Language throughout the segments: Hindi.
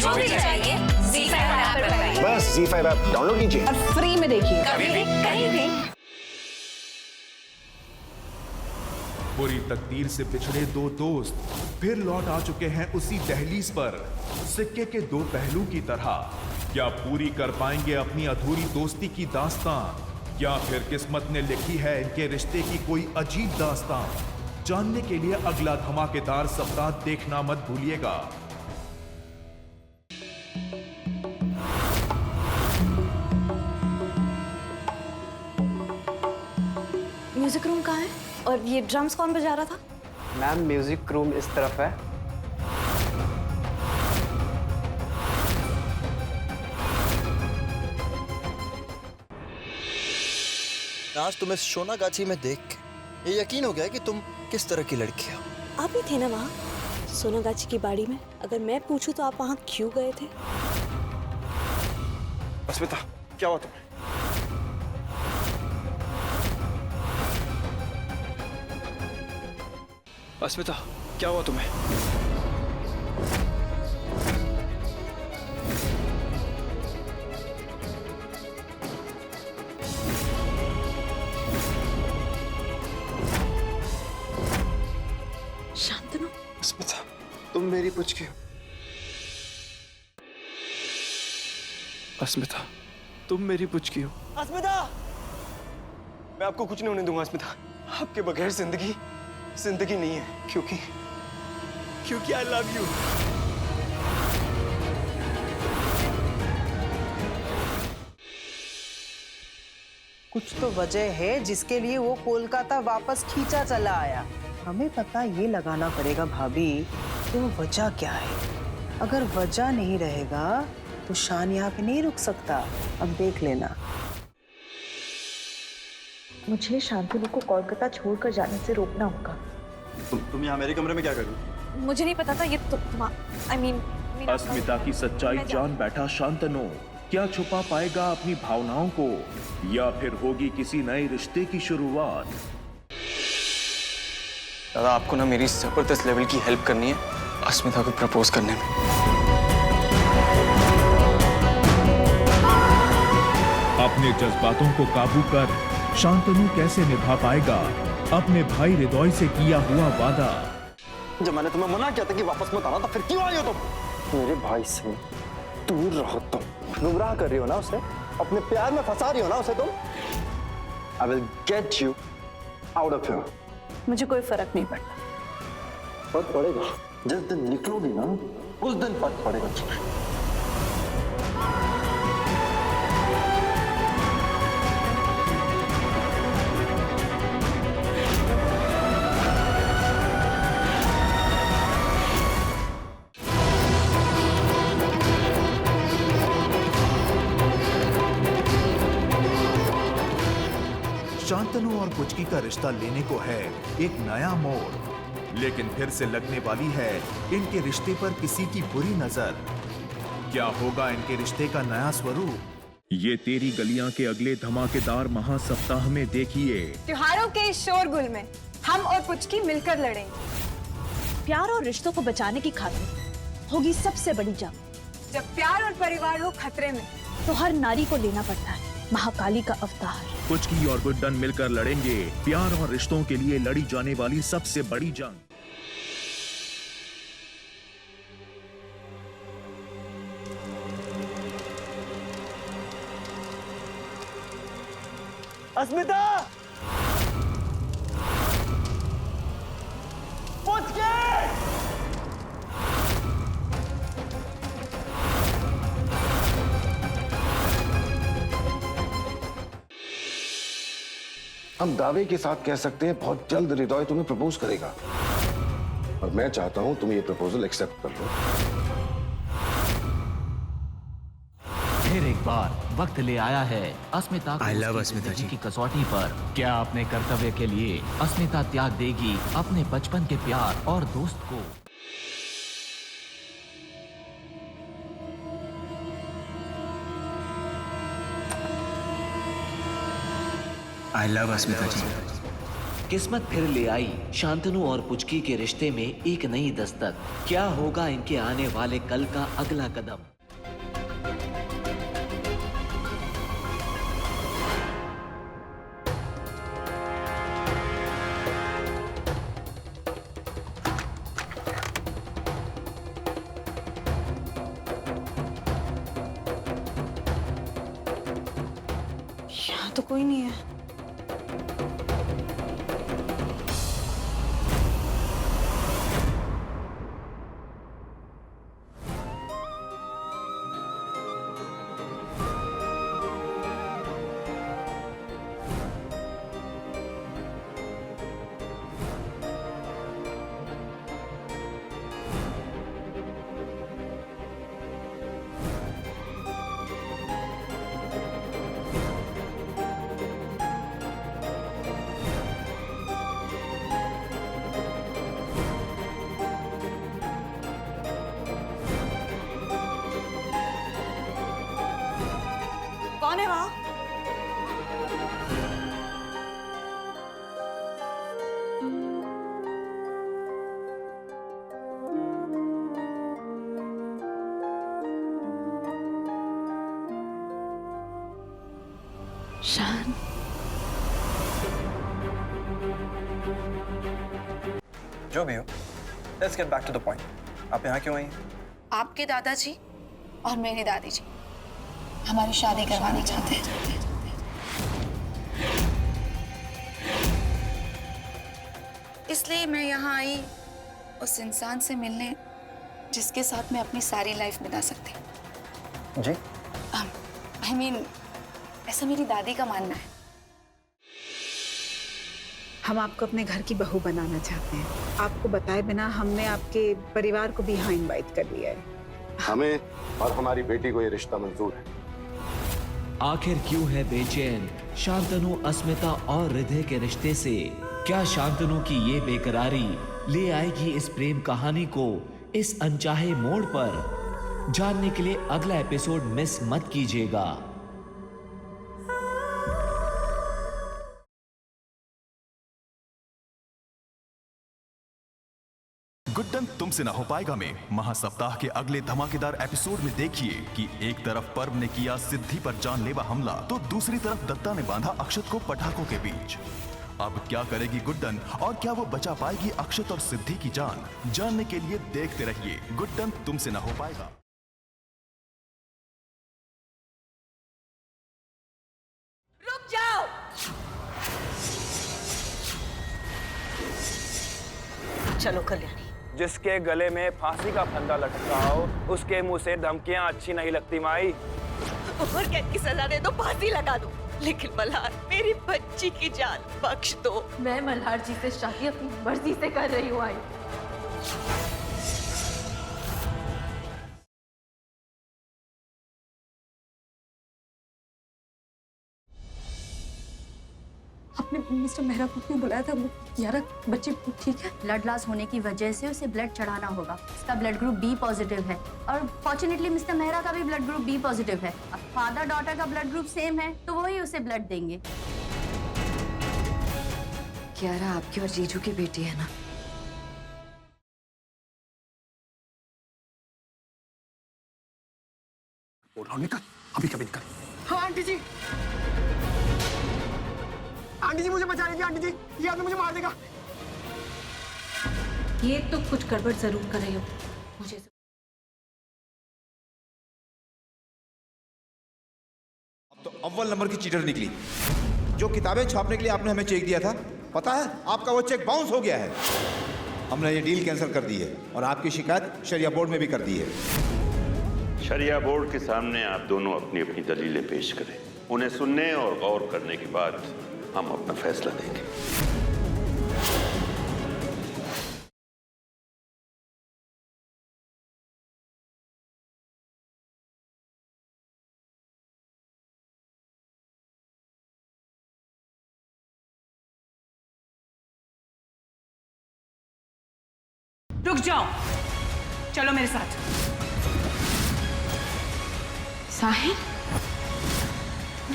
जो भी चाहिए ZEE5 ऐप पर पाइए। बस ZEE5 ऐप डाउनलोड कीजिए और फ्री में देखिए। कभी भी कहीं भी। बुरी तकदीर से बिछड़े दो दोस्त फिर लौट आ चुके हैं उसी दहलीज पर, सिक्के के दो पहलू की तरह। क्या पूरी कर पाएंगे अपनी अधूरी दोस्ती की दास्तां, या फिर किस्मत ने लिखी है इनके रिश्ते की कोई अजीब दास्तां? जानने के लिए अगला धमाकेदार सप्ताह देखना मत भूलिएगा। म्यूजिक रूम कहाँ है? और ये ड्रम्स कौन बजा रहा था? मैम म्यूजिक रूम इस तरफ है। आज तुम्हें सोनागाछी में देख के ये यकीन हो गया कि तुम किस तरह की लड़की हो। आप ही थे ना वहाँ सोनागाछी की बाड़ी में? अगर मैं पूछूं तो आप वहाँ क्यों गए थे? अस्मिता, क्या हुआ तुम्हें? अस्मिता, क्या हुआ तुम्हें? शांतनु, अस्मिता, तुम मेरी पुचकी हो। अस्मिता, तुम मेरी पुचकी हो। अस्मिता, मैं आपको कुछ नहीं होने दूंगा अस्मिता। आपके बगैर जिंदगी नहीं है, क्योंकि आई लव यू। कुछ तो वजह है जिसके लिए वो कोलकाता वापस खींचा चला आया। हमें पता ये लगाना पड़ेगा भाभी कि वो वजह क्या है। अगर वजह नहीं रहेगा तो शान यहाँ पे नहीं रुक सकता। अब देख लेना। मुझे शांतनु को कोलकाता छोड़कर जाने से रोकना होगा। तुम यहाँ मेरे कमरे में क्या कर रही हो? मुझे नहीं पता था ये I mean, अस्मिता की सच्चाई जान बैठा शांतनु क्या छुपा पाएगा अपनी भावनाओं को, या फिर होगी किसी नए रिश्ते की शुरुआत? दादा, आपको ना मेरी जबरदस्त लेवल की हेल्प करनी है अस्मिता को प्रपोज करने में। अपने जज्बातों को काबू कर शांतनु कैसे निभा पाएगा अपने भाई हृदय से किया हुआ वादा? जब मैंने तुम्हें मना किया था कि वापस मत आना, तो फिर क्यों आई हो तुम? मेरे भाई से दूर रहो तुम। गुमराह कर रही हो ना उसे, अपने प्यार में फंसा रही हो ना उसे तुम। I will get you out of here. मुझे कोई फर्क नहीं पड़ता। फर्क पड़ेगा जिस दिन निकलोगी ना, उस दिन फर्क पड़ेगा तुम्हें। शांतनु और पुचकी का रिश्ता लेने को है एक नया मोड़, लेकिन फिर से लगने वाली है इनके रिश्ते पर किसी की बुरी नजर। क्या होगा इनके रिश्ते का नया स्वरूप? ये तेरी गलियां के अगले धमाकेदार महासप्ताह में देखिए। त्योहारों के इस शोरगुल में हम और पुचकी मिलकर लड़ेंगे। प्यार और रिश्तों को बचाने की खातिर होगी सबसे बड़ी जंग। जब प्यार और परिवार हो खतरे में तो हर नारी को लेना पड़ता है महाकाली का अवतार। पुचकी और गुड्डन मिलकर लड़ेंगे प्यार और रिश्तों के लिए लड़ी जाने वाली सबसे बड़ी जंग। अस्मिता! पुचकी! हम दावे के साथ कह सकते हैं बहुत जल्द हृदय तुम्हें प्रपोज करेगा, और मैं चाहता हूं तुम ये प्रपोजल एक्सेप्ट कर लो। फिर एक बार वक्त ले आया है अस्मिता को अस्मिता जी की कसौटी पर। क्या अपने कर्तव्य के लिए अस्मिता त्याग देगी अपने बचपन के प्यार और दोस्त को? आई लव अस्मिता जी। किस्मत फिर ले आई शांतनु और पुचकी के रिश्ते में एक नई दस्तक। क्या होगा इनके आने वाले कल का अगला कदम? यहाँ तो कोई नहीं है। कौन है वहां? शान, जो भी हो, let's get back to the point. आप यहाँ क्यों आई हैं? आपके दादाजी और मेरी दादी जी हमारी शादी करवाना चाहते हैं। इसलिए मैं यहाँ आई उस इंसान से मिलने जिसके साथ मैं अपनी सारी लाइफ बिता सकती हूँ। जी? I mean, ऐसा मेरी दादी का मानना है। हम आपको अपने घर की बहू बनाना चाहते हैं। आपको बताए बिना हमने आपके परिवार को भी यहाँ इनवाइट कर लिया है। हमें और हमारी बेटी को ये रिश्ता मंजूर है। आखिर क्यों है बेचैन शांतनु अस्मिता और हृदय के रिश्ते से? क्या शांतनु की ये बेकरारी ले आएगी इस प्रेम कहानी को इस अनचाहे मोड़ पर? जानने के लिए अगला एपिसोड मिस मत कीजिएगा। गुड्डन तुमसे ना हो पाएगा में महासप्ताह के अगले धमाकेदार एपिसोड में देखिए कि एक तरफ पर्व ने किया सिद्धि पर जानलेवा हमला तो दूसरी तरफ दत्ता ने बांधा अक्षत को पटाखों के बीच। अब क्या करेगी गुड्डन और क्या वो बचा पाएगी अक्षत और सिद्धि की जान? जानने के लिए देखते रहिए गुड्डन तुमसे ना हो पाएगा। रुक जाओ। चलो कल्याणी। जिसके गले में फांसी का फंदा लटका हो उसके मुंह से धमकियां अच्छी नहीं लगती माई। उम्र कैद की सजा दे दो, फांसी लगा दो, लेकिन मल्हार मेरी बच्ची की जान बख्श दो। मैं मल्हार जी से शादी अपनी मर्जी से कर रही हूँ आई। आपने मिस्टर मेहरा को क्यों बुलाया था? यार बच्चे ठीक है? ब्लड लॉस होने की वजह से उसे ब्लड चढ़ाना होगा। इसका ब्लड ग्रुप बी पॉजिटिव है और फॉर्चुनेटली मिस्टर मेहरा का भी ब्लड ग्रुप बी पॉजिटिव है। अब फादर डॉटर का ब्लड ग्रुप सेम है तो वही उसे ब्लड देंगे। कियारा आपकी और जीजू की बेटी है ना? निकल, अभी कभी निकल। हाँ आंटी जी, आंटी जी मुझे बचा लीजिए। आंटी जी ये आदमी मुझे मार देगा। ये तो कुछ गड़बड़ जरूर कर रही हो मुझे। अब तो अव्वल नंबर की चीटर निकली। जो किताबें छापने के लिए आपने हमें चेक दिया था, पता है आपका वो चेक बाउंस हो गया है। हमने ये डील कैंसिल कर दी है और आपकी शिकायत शरिया बोर्ड में भी कर दी है। शरिया बोर्ड के सामने आप दोनों अपनी अपनी दलीलें पेश करें। उन्हें सुनने और गौर करने के बाद हम अपना फैसला देंगे। रुक जाओ, चलो मेरे साथ। साहिल,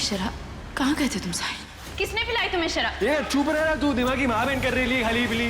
शराब कहाँ गए थे तुम साहिल? किसने पिलाई तुम्हें शराब? ये चुप रह तू, दिमागी माँ बहन कर रही ली खाली पिली।